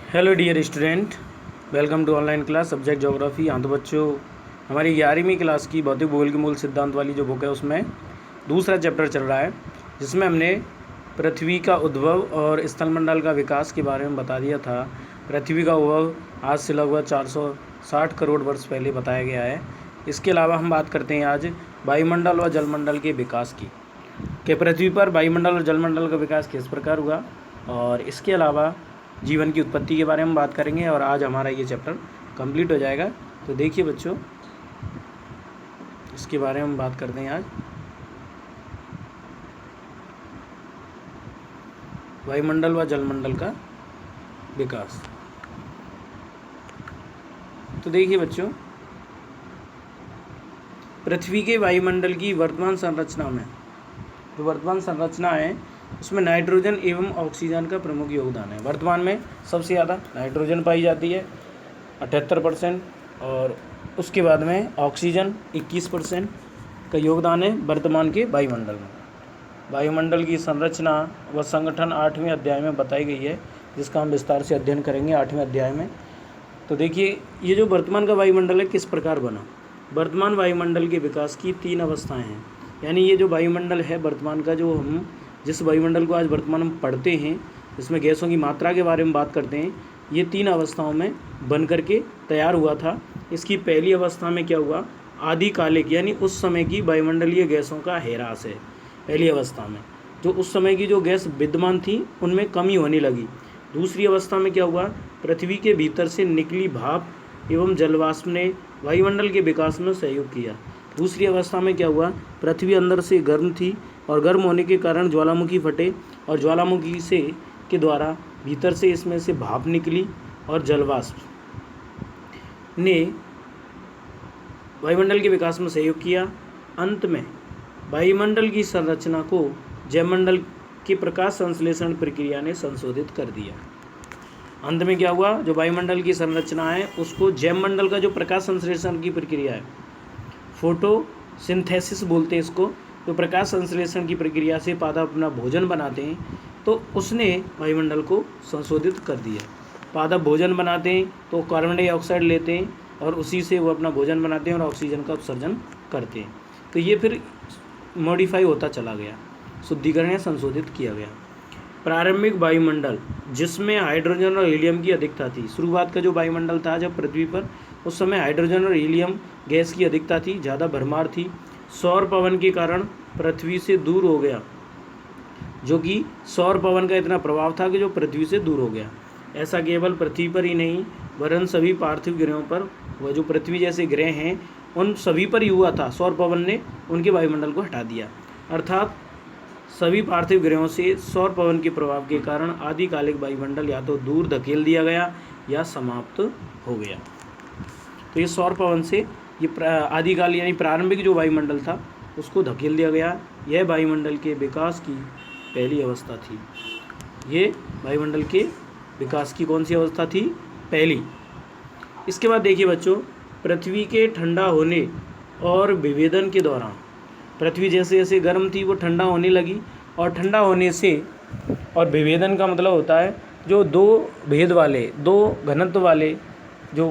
Hello dear student, welcome to online class subject geography. हाँ तो बच्चों, हमारी 11वीं क्लास की भौतिक भूगोल के मूल सिद्धांत वाली जो बुक है उसमें दूसरा चैप्टर चल रहा है, जिसमें हमने पृथ्वी का उद्भव और स्थलमंडल का विकास के बारे में बता दिया था। पृथ्वी का उद्भव आज से लगभग 460 करोड़ वर्ष पहले बताया गया है। इसके अलावा हम बात करते हैं आज वायुमंडल व जलमंडल के विकास की, कि पृथ्वी पर वायुमंडल और जलमंडल का विकास किस प्रकार हुआ, और इसके अलावा जीवन की उत्पत्ति के बारे में बात करेंगे। और आज हमारा ये चैप्टर कंप्लीट हो जाएगा। तो देखिए बच्चों, इसके बारे में बात करते हैं आज। वायुमंडल व जलमंडल का विकास। तो देखिए बच्चों, पृथ्वी के वायुमंडल की वर्तमान संरचना में जो वर्तमान संरचना है उसमें नाइट्रोजन एवं ऑक्सीजन का प्रमुख योगदान है। वर्तमान में सबसे ज़्यादा नाइट्रोजन पाई जाती है 78%, और उसके बाद में ऑक्सीजन 21% का योगदान है वर्तमान के वायुमंडल में। वायुमंडल की संरचना व संगठन 8वें अध्याय में बताई गई है, जिसका हम विस्तार से अध्ययन करेंगे 8वें अध्याय में। तो देखिए, ये जो वर्तमान का वायुमंडल है किस प्रकार बना। वर्तमान वायुमंडल के विकास की 3 अवस्थाएँ हैं। यानी ये जो वायुमंडल है वर्तमान का, जो हम जिस वायुमंडल को आज वर्तमान में पढ़ते हैं, जिसमें गैसों की मात्रा के बारे में बात करते हैं, ये 3 अवस्थाओं में बन करके तैयार हुआ था। इसकी पहली अवस्था में क्या हुआ, आदिकालिक यानी उस समय की वायुमंडलीय गैसों का ह्रास है। पहली अवस्था में जो उस समय की जो गैस विद्यमान थी उनमें कमी होने लगी। दूसरी अवस्था में क्या हुआ, पृथ्वी के भीतर से निकली भाप एवं जलवाष्प ने वायुमंडल के विकास में सहयोग किया। दूसरी अवस्था में क्या हुआ, पृथ्वी अंदर से गर्म थी और गर्म होने के कारण ज्वालामुखी फटे, और ज्वालामुखी से के द्वारा भीतर से इसमें से भाप निकली और जलवाष्प ने वायुमंडल के विकास में सहयोग किया। अंत में वायुमंडल की संरचना को जैवमंडल की प्रकाश संश्लेषण प्रक्रिया ने संशोधित कर दिया। अंत में क्या हुआ, जो वायुमंडल की संरचना है उसको जैवमंडल का जो प्रकाश संश्लेषण की प्रक्रिया है, फोटोसिंथेसिस बोलते हैं इसको, तो प्रकाश संश्लेषण की प्रक्रिया से पौधा अपना भोजन बनाते हैं, तो उसने वायुमंडल को संशोधित कर दिया। पौधा भोजन बनाते हैं तो कार्बन डाइऑक्साइड लेते हैं और उसी से वो अपना भोजन बनाते हैं और ऑक्सीजन का उत्सर्जन करते हैं। तो ये फिर मॉडिफाई होता चला गया, शुद्धिकरण या संशोधित किया गया। प्रारंभिक वायुमंडल जिसमें हाइड्रोजन और हीलियम की अधिकता थी। शुरुआत का जो वायुमंडल था जब पृथ्वी पर, उस समय हाइड्रोजन और हीलियम गैस की अधिकता थी, ज़्यादा भरमार थी। सौर पवन के कारण पृथ्वी से दूर हो गया, जो कि सौर पवन का इतना प्रभाव था कि जो पृथ्वी से दूर हो गया। ऐसा केवल पृथ्वी पर ही नहीं वरन सभी पार्थिव ग्रहों पर, वह जो पृथ्वी जैसे ग्रह हैं उन सभी पर ही हुआ था। सौर पवन ने उनके वायुमंडल को हटा दिया, अर्थात सभी पार्थिव ग्रहों से सौर पवन के प्रभाव के कारण आदिकालिक वायुमंडल या तो दूर धकेल दिया गया या समाप्त हो गया। तो ये सौर पवन से ये आदिकाल यानी प्रारंभिक जो वायुमंडल था उसको धकेल दिया गया। यह वायुमंडल के विकास की पहली अवस्था थी। ये वायुमंडल के विकास की कौन सी अवस्था थी, पहली। इसके बाद देखिए बच्चों, पृथ्वी के ठंडा होने और विभेदन के दौरान पृथ्वी जैसे जैसे गर्म थी वो ठंडा होने लगी, और ठंडा होने से, और विभेदन का मतलब होता है जो दो भेद वाले, दो घनत्व वाले जो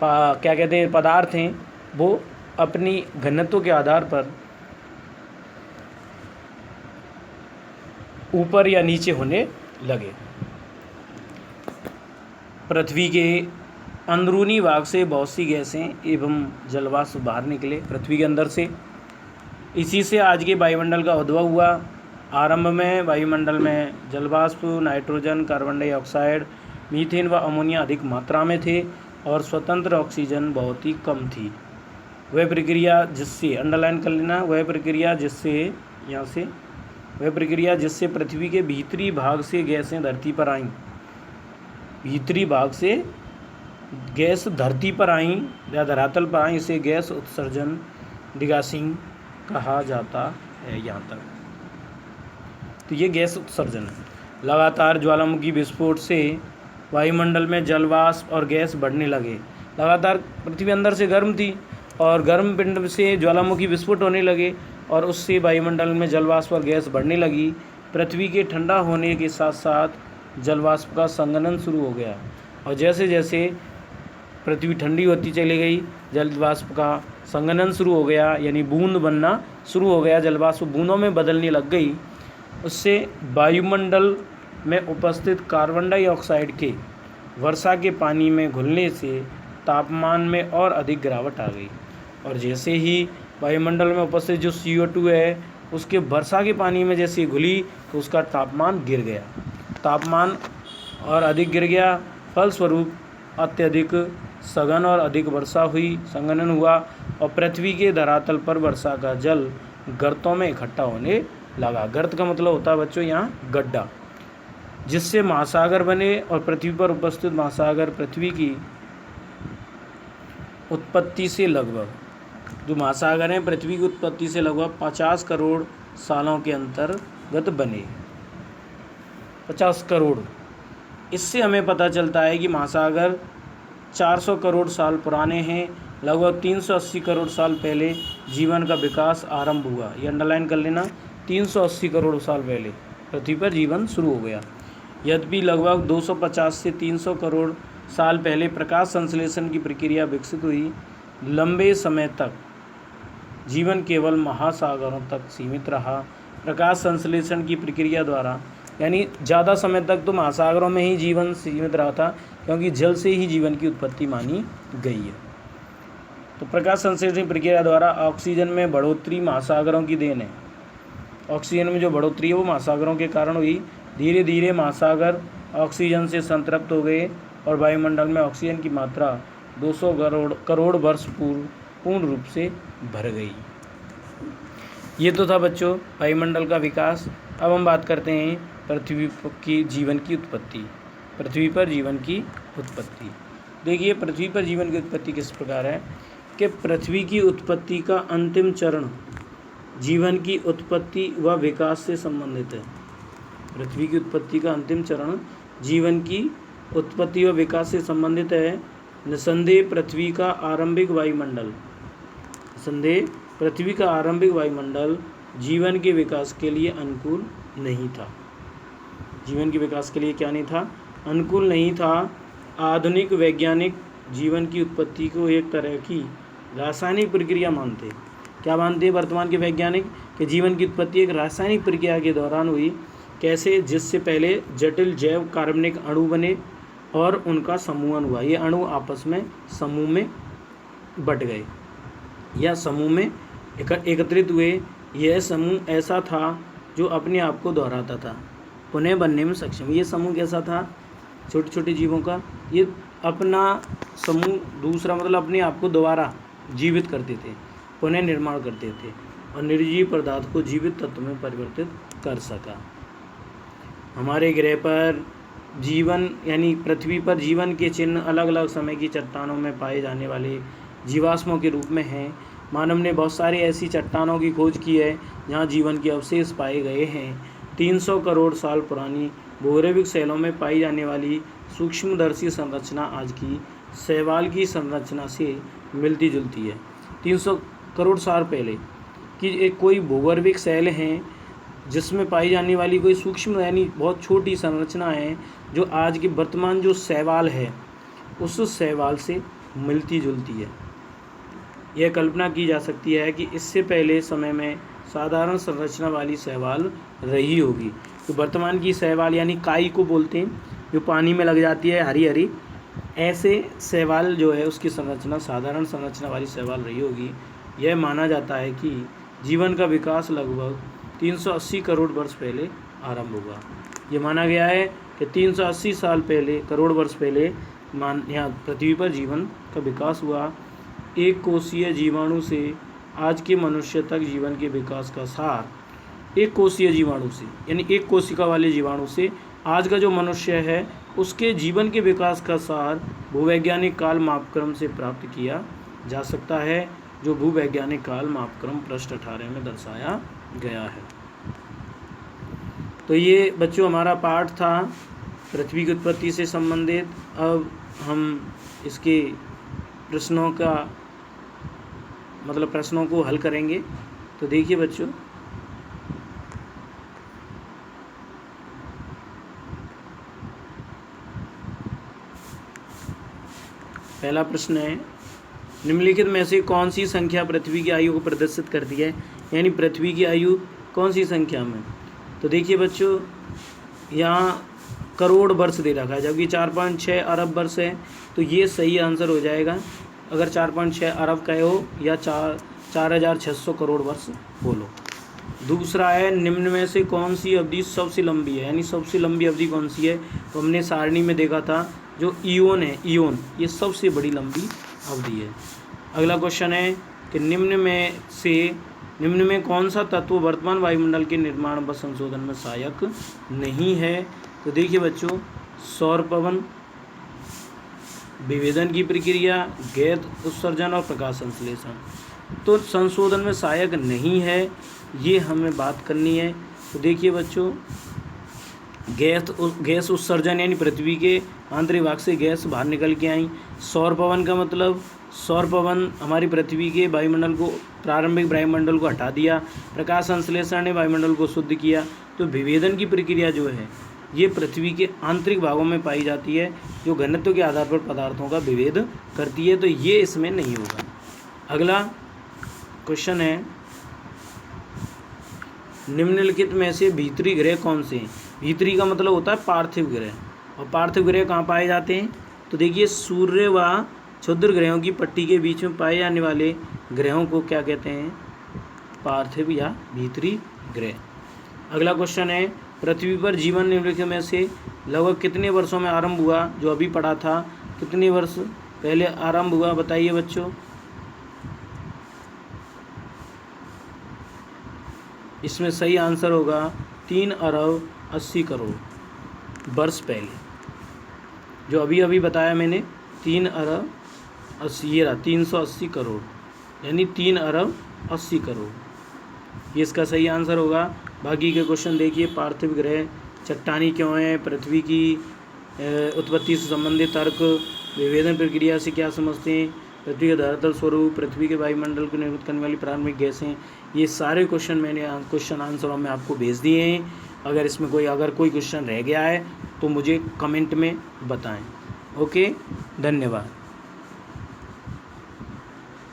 क्या कहते हैं पदार्थ हैं, वो अपनी घनत्व के आधार पर ऊपर या नीचे होने लगे। पृथ्वी के अंदरूनी भाग से बहुत सी गैसें एवं जलवाष्प बाहर निकले पृथ्वी के अंदर से। इसी से आज के वायुमंडल का उद्भव हुआ। आरंभ में वायुमंडल में जलवाष्प, नाइट्रोजन, कार्बन डाइऑक्साइड, मीथेन व अमोनिया अधिक मात्रा में थे और स्वतंत्र ऑक्सीजन बहुत ही कम थी। वह प्रक्रिया जिससे, अंडरलाइन कर लेना, वह प्रक्रिया जिससे, यहाँ से, वह प्रक्रिया जिससे पृथ्वी के भीतरी भाग से गैसें धरती पर आईं, भीतरी भाग से गैस धरती पर आईं या धरातल पर आईं, इसे गैस उत्सर्जन, डिगासिंग कहा जाता है। यहाँ तक तो ये गैस उत्सर्जन है। लगातार ज्वालामुखी विस्फोट से वायुमंडल में जलवाष्प और गैस बढ़ने लगे। लगातार पृथ्वी अंदर से गर्म थी और गर्म पिंड से ज्वालामुखी विस्फोट होने लगे और उससे वायुमंडल में जलवाष्प और गैस बढ़ने लगी। पृथ्वी के ठंडा होने के साथ साथ जलवाष्प का संघनन शुरू हो गया। और जैसे जैसे पृथ्वी ठंडी होती चली गई, जल वाष्प का संघनन शुरू हो गया, यानी बूंद बनना शुरू हो गया, जल वाष्प बूंदों में बदलने लग गई। उससे वायुमंडल में उपस्थित कार्बन डाइऑक्साइड के वर्षा के पानी में घुलने से तापमान में और अधिक गिरावट आ गई। और जैसे ही वायुमंडल में उपस्थित जो CO2 है उसके वर्षा के पानी में जैसे घुली तो उसका तापमान गिर गया, तापमान और अधिक गिर गया। फलस्वरूप अत्यधिक सघन और अधिक वर्षा हुई, संघनन हुआ और पृथ्वी के धरातल पर वर्षा का जल गर्तों में इकट्ठा होने लगा। गर्त का मतलब होता है बच्चों यहाँ गड्ढा, जिससे महासागर बने और पृथ्वी पर उपस्थित महासागर पृथ्वी की उत्पत्ति से लगभग, जो महासागर हैं पृथ्वी की उत्पत्ति से लगभग 50 करोड़ सालों के अंतर्गत बने। 50 करोड़। इससे हमें पता चलता है कि महासागर 400 करोड़ साल पुराने हैं। लगभग 380 करोड़ साल पहले जीवन का विकास आरंभ हुआ। ये अंडरलाइन कर लेना, 380 करोड़ साल पहले पृथ्वी पर जीवन शुरू हो गया। यद्यपि लगभग 250 से 300 करोड़ साल पहले प्रकाश संश्लेषण की प्रक्रिया विकसित हुई। लंबे समय तक जीवन केवल महासागरों तक सीमित रहा। प्रकाश संश्लेषण की प्रक्रिया द्वारा, यानी ज़्यादा समय तक तो महासागरों में ही जीवन सीमित रहा था, क्योंकि जल से ही जीवन की उत्पत्ति मानी गई है। तो प्रकाश संश्लेषण प्रक्रिया द्वारा ऑक्सीजन में बढ़ोतरी महासागरों की देन है। ऑक्सीजन में जो बढ़ोतरी है वो महासागरों के कारण हुई। धीरे धीरे महासागर ऑक्सीजन से संतृप्त हो गए और वायुमंडल में ऑक्सीजन की मात्रा 200 करोड़ वर्ष पूर्ण रूप से भर गई। ये तो था बच्चों वायुमंडल का विकास। अब हम बात करते हैं पृथ्वी की जीवन की उत्पत्ति। पृथ्वी पर जीवन की उत्पत्ति, देखिए पृथ्वी पर जीवन की उत्पत्ति किस प्रकार है कि पृथ्वी की उत्पत्ति का अंतिम चरण जीवन की उत्पत्ति व विकास से संबंधित है। पृथ्वी की उत्पत्ति का अंतिम चरण जीवन की उत्पत्ति व विकास से संबंधित है। निसंदेह पृथ्वी का आरंभिक वायुमंडल जीवन के विकास के लिए अनुकूल नहीं था। जीवन के विकास के लिए क्या नहीं था? अनुकूल नहीं था। आधुनिक वैज्ञानिक जीवन की उत्पत्ति को एक तरह की रासायनिक प्रक्रिया मानते। क्या मानते हैं वर्तमान के वैज्ञानिक? कि जीवन की उत्पत्ति एक रासायनिक प्रक्रिया के दौरान हुई। कैसे? जिससे पहले जटिल जैव कार्बनिक अणु बने और उनका समूहन हुआ। ये अणु आपस में समूह में बट गए या समूह में एकत्रित हुए। यह समूह ऐसा था जो अपने आप को दोहराता था, पुनः बनने में सक्षम। ये समूह कैसा था? छोटे छोटे जीवों का ये अपना समूह, दूसरा मतलब अपने आप को दोबारा जीवित करते थे, पुनः निर्माण करते थे और निर्जीव पदार्थ को जीवित तत्व में परिवर्तित कर सका। हमारे ग्रह पर जीवन यानी पृथ्वी पर जीवन के चिन्ह अलग अलग समय की चट्टानों में पाए जाने वाले जीवाश्मों के रूप में हैं। मानव ने बहुत सारी ऐसी चट्टानों की खोज की है जहाँ जीवन के अवशेष पाए गए हैं। 300 करोड़ साल पुरानी भूगर्भिक शैलों में पाई जाने वाली सूक्ष्मदर्शी संरचना आज की शैवाल की संरचना से मिलती जुलती है। 300 करोड़ साल पहले की एक कोई भूगर्भिक शैल हैं जिसमें पाई जाने वाली कोई सूक्ष्म यानी बहुत छोटी संरचना है जो आज के वर्तमान जो शैवाल है उस शैवाल से मिलती जुलती है। यह कल्पना की जा सकती है कि इससे पहले समय में साधारण संरचना वाली शैवाल रही होगी। तो वर्तमान की शैवाल यानी काई को बोलते हैं, जो पानी में लग जाती है हरी हरी, ऐसे शैवाल जो है उसकी संरचना साधारण संरचना वाली शैवाल रही होगी। यह माना जाता है कि जीवन का विकास लगभग 380 करोड़ वर्ष पहले आरंभ होगा। ये माना गया है कि 380 साल पहले, करोड़ वर्ष पहले यहाँ पृथ्वी पर जीवन का विकास हुआ। एक कोशीय जीवाणु से आज के मनुष्य तक जीवन के विकास का सार, एक कोशीय जीवाणु से यानी एक कोशिका वाले जीवाणु से आज का जो मनुष्य है उसके जीवन के विकास का सार भूवैज्ञानिक काल मापक्रम से प्राप्त किया जा सकता है, जो भूवैज्ञानिक काल मापक्रम पृष्ठ 18 में दर्शाया गया है। तो ये बच्चों हमारा पाठ था पृथ्वी की उत्पत्ति से संबंधित। अब हम इसके प्रश्नों को हल करेंगे। तो देखिए बच्चों, पहला प्रश्न है, निम्नलिखित में से कौन सी संख्या पृथ्वी की आयु को प्रदर्शित करती है, यानी पृथ्वी की आयु कौन सी संख्या में। तो देखिए बच्चों, यहाँ करोड़ वर्ष दे रखा है, जबकि 4.6 अरब वर्ष है, तो ये सही आंसर हो जाएगा। अगर 4.6 अरब का हो या 4,600 करोड़ वर्ष बोलो। दूसरा है, निम्न में से कौन सी अवधि सबसे लंबी है, यानी सबसे लंबी अवधि कौन सी है। तो हमने सारणी में देखा था जो ईओन है, ईओन ये सबसे बड़ी लंबी अवधि है। अगला क्वेश्चन है कि निम्न में कौन सा तत्व वर्तमान वायुमंडल के निर्माण व संशोधन में सहायक नहीं है। तो देखिए बच्चों, सौर पवन, विभेदन की प्रक्रिया, गैस उत्सर्जन और प्रकाश संश्लेषण। तो संशोधन में सहायक नहीं है, ये हमें बात करनी है। तो देखिए बच्चों, गैस उत्सर्जन यानी पृथ्वी के आंतरिक भाग से गैस बाहर निकल के आई। सौर पवन का मतलब, सौर पवन हमारी पृथ्वी के वायुमंडल को, प्रारंभिक वायुमंडल को हटा दिया। प्रकाश संश्लेषण ने वायुमंडल को शुद्ध किया। तो विभेदन की प्रक्रिया जो है ये पृथ्वी के आंतरिक भागों में पाई जाती है, जो घनत्व के आधार पर पदार्थों का विभेद करती है। तो ये इसमें नहीं होगा। अगला क्वेश्चन है, निम्नलिखित में से भीतरी ग्रह कौन से हैं। भीतरी का मतलब होता है पार्थिव ग्रह, और पार्थिव ग्रह कहाँ पाए जाते हैं। तो देखिए, सूर्य व क्षुद्र ग्रहों की पट्टी के बीच में पाए जाने वाले ग्रहों को क्या कहते हैं, पार्थिव या भीतरी ग्रह। अगला क्वेश्चन है, पृथ्वी पर जीवन निम्नलिखित में से लगभग कितने वर्षों में आरंभ हुआ। जो अभी पढ़ा था, कितने वर्ष पहले आरंभ हुआ, बताइए बच्चों। इसमें सही आंसर होगा 3 अरब 80 करोड़ वर्ष पहले। जो अभी अभी बताया मैंने, 3 अरब 80, ये रहा 380 करोड़, यानी 3 अरब 80 करोड़, ये इसका सही आंसर होगा। बाकी के क्वेश्चन देखिए, पार्थिव ग्रह, चट्टानी क्यों है, पृथ्वी की उत्पत्ति से संबंधित तर्क, विभेदन प्रक्रिया से क्या समझते हैं, पृथ्वी का धरातल स्वरूप, पृथ्वी के वायुमंडल को निर्मित करने वाली प्रारंभिक गैसें, ये सारे क्वेश्चन मैंने क्वेश्चन आंसरों में आपको भेज दिए हैं। अगर इसमें कोई क्वेश्चन रह गया है तो मुझे कमेंट में बताएं। ओके, धन्यवाद।